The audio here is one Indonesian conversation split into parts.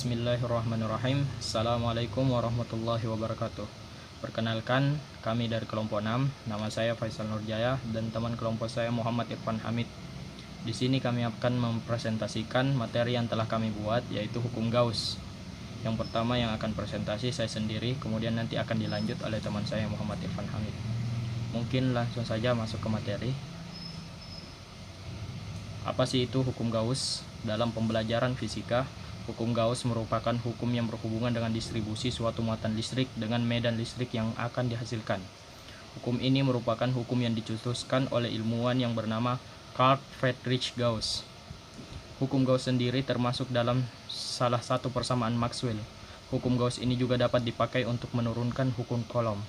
Bismillahirrahmanirrahim. Assalamualaikum warahmatullahi wabarakatuh. Perkenalkan, kami dari kelompok 6. Nama saya Faisal Nurjaya dan teman kelompok saya Muhammad Irfan Hamid. Di sini kami akan mempresentasikan materi yang telah kami buat, yaitu hukum Gauss. Yang pertama yang akan presentasi saya sendiri, kemudian nanti akan dilanjut oleh teman saya Muhammad Irfan Hamid. Mungkin langsung saja masuk ke materi. Apa sih itu hukum Gauss? Dalam pembelajaran fisika, hukum Gauss merupakan hukum yang berhubungan dengan distribusi suatu muatan listrik dengan medan listrik yang akan dihasilkan. Hukum ini merupakan hukum yang dicetuskan oleh ilmuwan yang bernama Carl Friedrich Gauss. Hukum Gauss sendiri termasuk dalam salah satu persamaan Maxwell. Hukum Gauss ini juga dapat dipakai untuk menurunkan hukum Coulomb.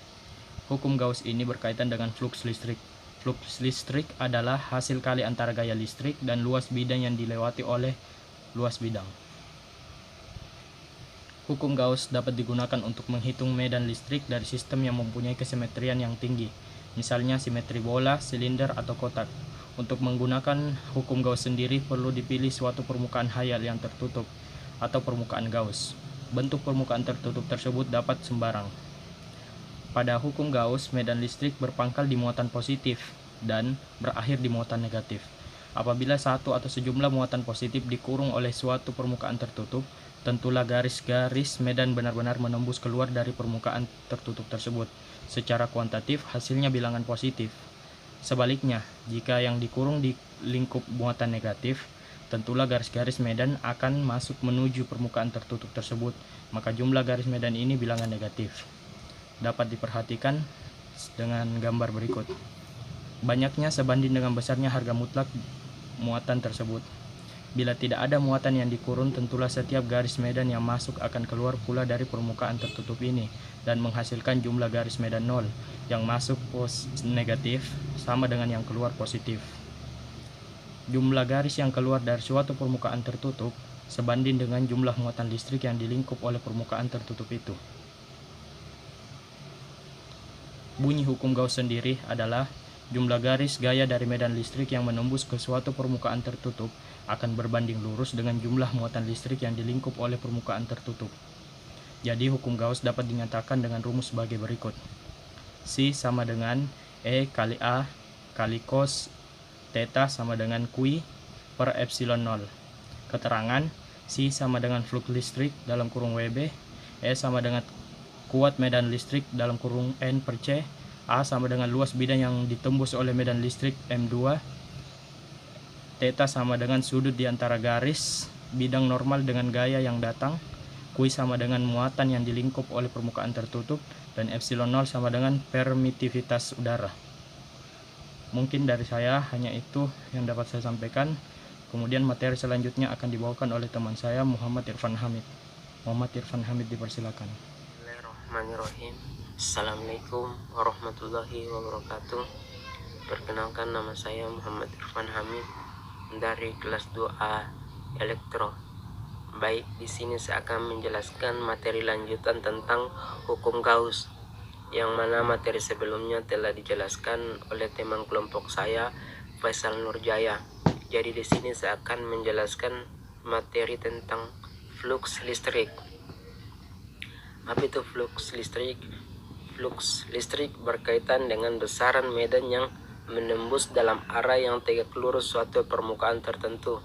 Hukum Gauss ini berkaitan dengan flux listrik. Flux listrik adalah hasil kali antara gaya listrik dan luas bidang yang dilewati oleh luas bidang. Hukum Gauss dapat digunakan untuk menghitung medan listrik dari sistem yang mempunyai kesimetrian yang tinggi, misalnya simetri bola, silinder, atau kotak. Untuk menggunakan hukum Gauss sendiri perlu dipilih suatu permukaan hayal yang tertutup atau permukaan Gauss. Bentuk permukaan tertutup tersebut dapat sembarang. Pada hukum Gauss, medan listrik berpangkal di muatan positif dan berakhir di muatan negatif. Apabila satu atau sejumlah muatan positif dikurung oleh suatu permukaan tertutup, tentulah garis-garis medan benar-benar menembus keluar dari permukaan tertutup tersebut. Secara kuantitatif, hasilnya bilangan positif. Sebaliknya, jika yang dikurung di lingkup muatan negatif, tentulah garis-garis medan akan masuk menuju permukaan tertutup tersebut, maka jumlah garis medan ini bilangan negatif. Dapat diperhatikan dengan gambar berikut. Banyaknya sebanding dengan besarnya harga mutlak muatan tersebut. Bila tidak ada muatan yang dikurung, tentulah setiap garis medan yang masuk akan keluar pula dari permukaan tertutup ini dan menghasilkan jumlah garis medan nol. Yang masuk negatif sama dengan yang keluar positif. Jumlah garis yang keluar dari suatu permukaan tertutup sebanding dengan jumlah muatan listrik yang dilingkup oleh permukaan tertutup itu. Bunyi hukum Gauss sendiri adalah jumlah garis gaya dari medan listrik yang menembus ke suatu permukaan tertutup akan berbanding lurus dengan jumlah muatan listrik yang dilingkup oleh permukaan tertutup. Jadi hukum Gauss dapat dinyatakan dengan rumus sebagai berikut. C sama dengan E kali A kali cos theta sama dengan Q per epsilon 0. Keterangan C sama dengan flux listrik dalam kurung WB, E sama dengan kuat medan listrik dalam kurung N per C, A sama dengan luas bidang yang ditembus oleh medan listrik M2, theta sama dengan sudut di antara garis bidang normal dengan gaya yang datang, Q sama dengan muatan yang dilingkup oleh permukaan tertutup, dan epsilon 0 sama dengan permitivitas udara. Mungkin dari saya hanya itu yang dapat saya sampaikan. Kemudian materi selanjutnya akan dibawakan oleh teman saya Muhammad Irfan Hamid. Muhammad Irfan Hamid dipersilakan. Bismillahirrahmanirrahim. Assalamualaikum warahmatullahi wabarakatuh. Perkenalkan, nama saya Muhammad Irfan Hamid dari kelas 2A Elektro. Baik, di sini saya akan menjelaskan materi lanjutan tentang hukum Gauss, yang mana materi sebelumnya telah dijelaskan oleh teman kelompok saya Faisal Nurjaya. Jadi di sini saya akan menjelaskan materi tentang flux listrik. Apa itu flux listrik? Flux listrik berkaitan dengan besaran medan yang menembus dalam arah yang tegak lurus suatu permukaan tertentu.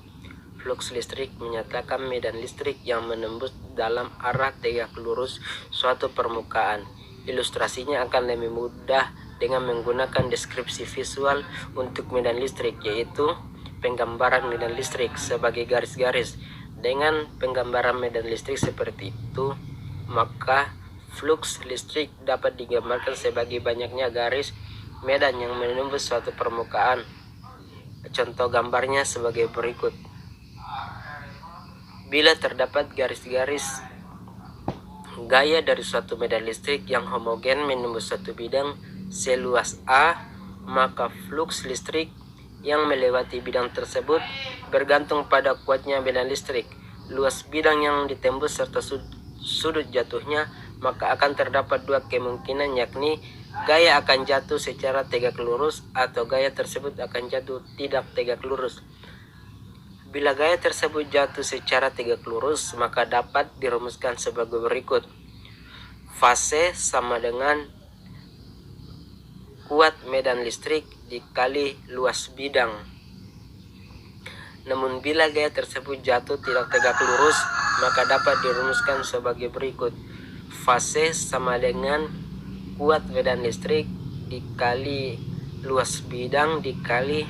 Flux listrik menyatakan medan listrik yang menembus dalam arah tegak lurus suatu permukaan. Ilustrasinya akan lebih mudah dengan menggunakan deskripsi visual untuk medan listrik, yaitu penggambaran medan listrik sebagai garis-garis. Dengan penggambaran medan listrik seperti itu, maka flux listrik dapat digambarkan sebagai banyaknya garis medan yang menembus suatu permukaan. Contoh gambarnya sebagai berikut. Bila terdapat garis-garis gaya dari suatu medan listrik yang homogen menembus suatu bidang seluas A, maka flux listrik yang melewati bidang tersebut bergantung pada kuatnya medan listrik, luas bidang yang ditembus serta sudut jatuhnya. Maka akan terdapat dua kemungkinan, yakni gaya akan jatuh secara tegak lurus atau gaya tersebut akan jatuh tidak tegak lurus. Bila gaya tersebut jatuh secara tegak lurus, maka dapat dirumuskan sebagai berikut. Fase sama dengan kuat medan listrik dikali luas bidang. Namun bila gaya tersebut jatuh tidak tegak lurus, maka dapat dirumuskan sebagai berikut. Fase sama dengan kuat medan listrik dikali luas bidang dikali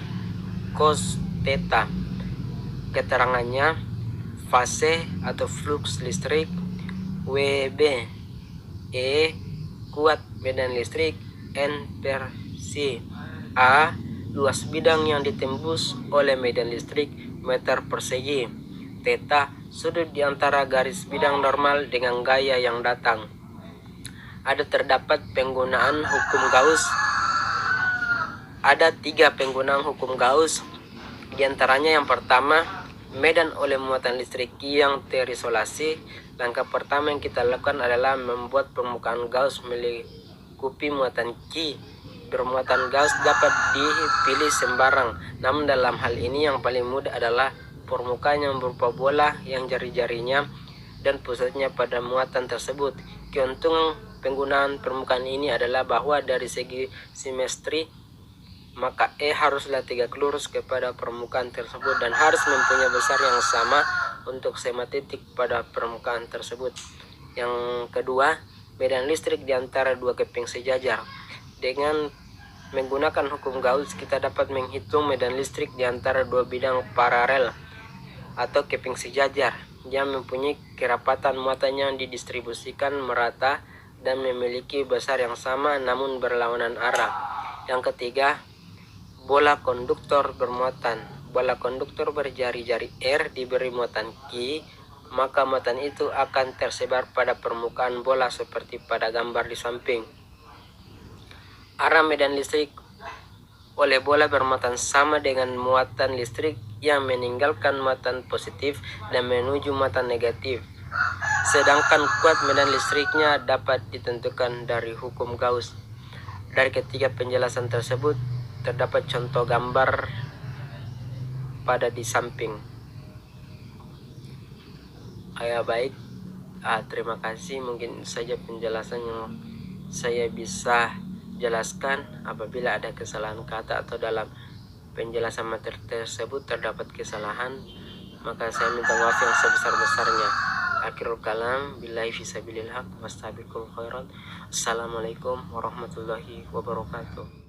cos theta. Keterangannya, fase atau flux listrik WB, E kuat medan listrik N per C, A luas bidang yang ditembus oleh medan listrik meter persegi, theta sudut di antara garis bidang normal dengan gaya yang datang. Terdapat penggunaan hukum Gauss. Ada 3 penggunaan hukum Gauss. Di antaranya yang pertama, medan oleh muatan listrik yang terisolasi. Langkah pertama yang kita lakukan adalah membuat permukaan Gauss melingkupi muatan Q. Bermuatan Gauss dapat dipilih sembarang, namun dalam hal ini yang paling mudah adalah permukaan yang berupa bola yang jari-jarinya dan pusatnya pada muatan tersebut. Keuntungan penggunaan permukaan ini adalah bahwa dari segi simetri, maka E haruslah tegak lurus kepada permukaan tersebut dan harus mempunyai besar yang sama untuk semua titik pada permukaan tersebut. Yang kedua, medan listrik di antara 2 keping sejajar. Dengan menggunakan hukum Gauss, kita dapat menghitung medan listrik di antara 2 bidang paralel atau keping sejajar yang mempunyai kerapatan muatan yang didistribusikan merata dan memiliki besar yang sama namun berlawanan arah. Yang ketiga, bola konduktor bermuatan. Bola konduktor berjari-jari R diberi muatan Q, maka muatan itu akan tersebar pada permukaan bola seperti pada gambar di samping. Arah medan listrik oleh bola bermuatan sama dengan muatan listrik yang meninggalkan muatan positif dan menuju muatan negatif. Sedangkan kuat medan listriknya dapat ditentukan dari hukum Gauss. Dari ketiga penjelasan tersebut, terdapat contoh gambar pada di samping. Baik, terima kasih. Mungkin saja penjelasan yang saya bisa jelaskan. Apabila ada kesalahan kata atau dalam penjelasan materi tersebut terdapat kesalahan, maka saya minta maaf yang sebesar-besarnya. Akhirul kalam, billahi fisabilillah, wastabiqul khairat. Assalamualaikum warahmatullahi wabarakatuh.